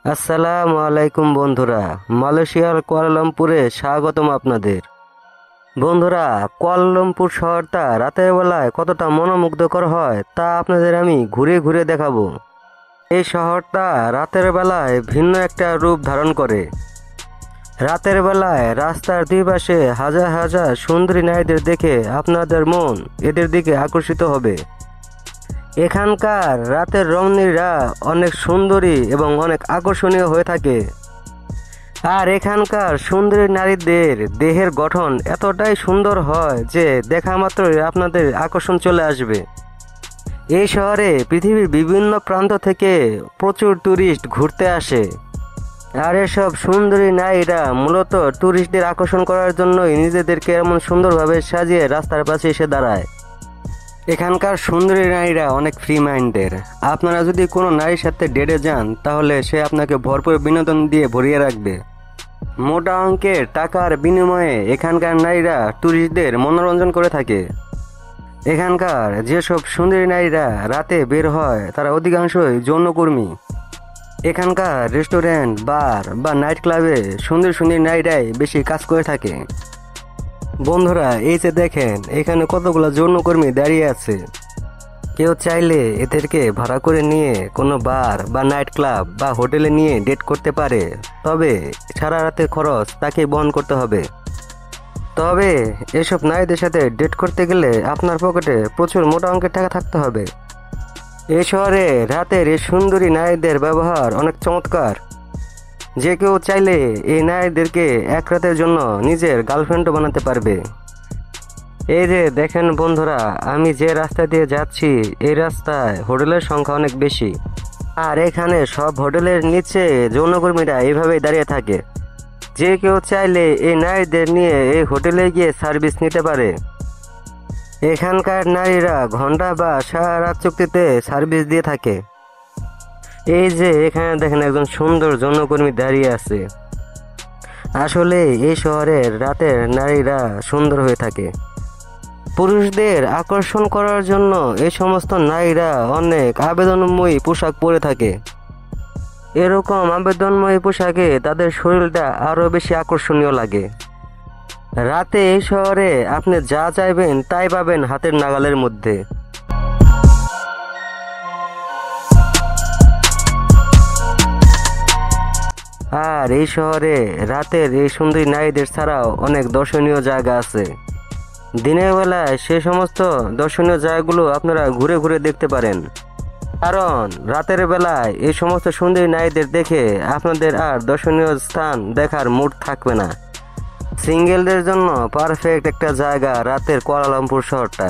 আসসালামু আলাইকুম বন্ধুরা। মালয়েশিয়ার কুয়ালালামপুরে স্বাগতম আপনাদের। বন্ধুরা, কুয়ালালামপুর শহরটা রাতের বেলায় কতটা মনোমুগ্ধকর হয় তা আপনাদের আমি ঘুরে ঘুরে দেখাবো। এই শহরটা রাতের বেলায় ভিন্ন একটা রূপ ধারণ করে। রাতের বেলায় রাস্তার দুই পাশে হাজার হাজার সুন্দরী নারীদের দেখে আপনাদের মন এদের দিকে আকর্ষিত হবে। এখানকার রাতের রমণীরা অনেক সুন্দরী এবং অনেক আকর্ষণীয় হয়ে থাকে। আর এখানকার সুন্দরী নারীদের দেহের গঠন এতটাই সুন্দর হয় যে দেখা মাত্রই আপনাদের আকর্ষণ চলে আসবে। এই শহরে পৃথিবীর বিভিন্ন প্রান্ত থেকে প্রচুর ট্যুরিস্ট ঘুরতে আসে। আর এসব সুন্দরী নারীরা মূলত ট্যুরিস্টদের আকর্ষণ করার জন্যই নিজেদেরকে এমন সুন্দরভাবে সাজিয়ে রাস্তার পাশে এসে দাঁড়ায়। এখানকার সুন্দরী নারীরা অনেক ফ্রি মাইন্ডের। আপনারা যদি কোনো নারীর সাথে ডেটে যান তাহলে সে আপনাকে ভরপুর বিনোদন দিয়ে ভরিয়ে রাখবে। মোটা অঙ্কের টাকার বিনিময়ে এখানকার নারীরা ট্যুরিস্টদের মনোরঞ্জন করে থাকে। এখানকার যেসব সুন্দরী নারীরা রাতে বের হয় তারা অধিকাংশই যৌনকর্মী। এখানকার রেস্টুরেন্ট, বার বা নাইট ক্লাবে সুন্দর সুন্দরী নারীরাই বেশি কাজ করে থাকে। বন্ধুরা, এই যে দেখেন এখানে কতগুলো যৌনকর্মী দাঁড়িয়ে আছে। কেউ চাইলে এদেরকে ভাড়া করে নিয়ে কোনো বার বা নাইট ক্লাব বা হোটেলে নিয়ে ডেট করতে পারে, তবে সারা রাতের খরচ তাকে বহন করতে হবে। তবে এসব নারীদের সাথে ডেট করতে গেলে আপনার পকেটে প্রচুর মোটা অঙ্কের টাকা থাকতে হবে। এই শহরে রাতের এই সুন্দরী নারীদের ব্যবহার অনেক চমৎকার। যে কেউ চাইলে এই নারীদেরকে এক রাতের জন্য নিজের গার্লফ্রেন্ডও বানাতে পারবে। এই যে দেখেন বন্ধুরা, আমি যে রাস্তা দিয়ে যাচ্ছি এই রাস্তায় হোটেলের সংখ্যা অনেক বেশি। আর এখানে সব হোটেলের নিচে যৌনকর্মীরা এইভাবেই দাঁড়িয়ে থাকে। যে কেউ চাইলে এই নারীদের নিয়ে এই হোটেলে গিয়ে সার্ভিস নিতে পারে। এখানকার নারীরা ঘন্টা বা সারা রাত চুক্তিতে সার্ভিস দিয়ে থাকে। এই যে এখানে দেখেন একজন সুন্দর যৌনকর্মী দাঁড়িয়ে আছে। আসলে এই শহরের রাতের নারীরা সুন্দর হয়ে থাকে। পুরুষদের আকর্ষণ করার জন্য এই সমস্ত নারীরা অনেক আবেদনময়ী পোশাক পরে থাকে। এরকম আবেদনময়ী পোশাকে তাদের শরীরটা আরো বেশি আকর্ষণীয় লাগে। রাতে এই শহরে আপনি যা চাইবেন তাই পাবেন হাতের নাগালের মধ্যে। আর এই শহরে রাতের এই সুন্দরী নারীদের ছাড়াও অনেক দর্শনীয় জায়গা আছে। দিনের বেলায় সে সমস্ত দর্শনীয় জায়গাগুলো আপনারা ঘুরে ঘুরে দেখতে পারেন, কারণ রাতের বেলায় এই সমস্ত সুন্দরী নারীদের দেখে আপনাদের আর দর্শনীয় স্থান দেখার মুড থাকবে না। সিঙ্গেলদের জন্য পারফেক্ট একটা জায়গা রাতের কুয়ালালামপুর শহরটা।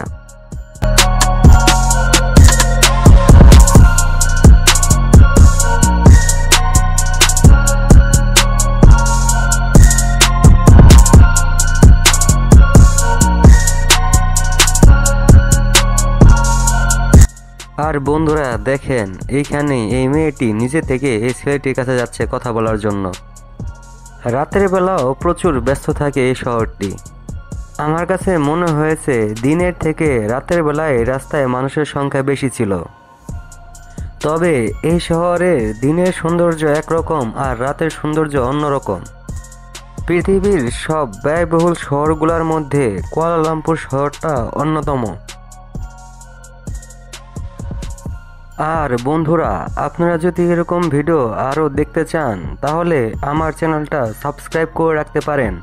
আর বন্ধুরা দেখেন, এইখানে এই মেয়েটি নিজে থেকে এই ছেলেটির কাছে যাচ্ছে কথা বলার জন্য। রাতের বেলাও প্রচুর ব্যস্ত থাকে এই শহরটি। আমার কাছে মনে হয়েছে দিনের থেকে রাতের বেলায় রাস্তায় মানুষের সংখ্যা বেশি ছিল। তবে এই শহরে দিনের সৌন্দর্য একরকম আর রাতের সৌন্দর্য অন্যরকম। পৃথিবীর সব ব্যয়বহুল শহরগুলোর মধ্যে কুয়ালালামপুর শহরটা অন্যতম। আর বন্ধুরা, আপনারা যদি এরকম ভিডিও আরও দেখতে চান তাহলে আমার চ্যানেলটা সাবস্ক্রাইব করে রাখতে পারেন।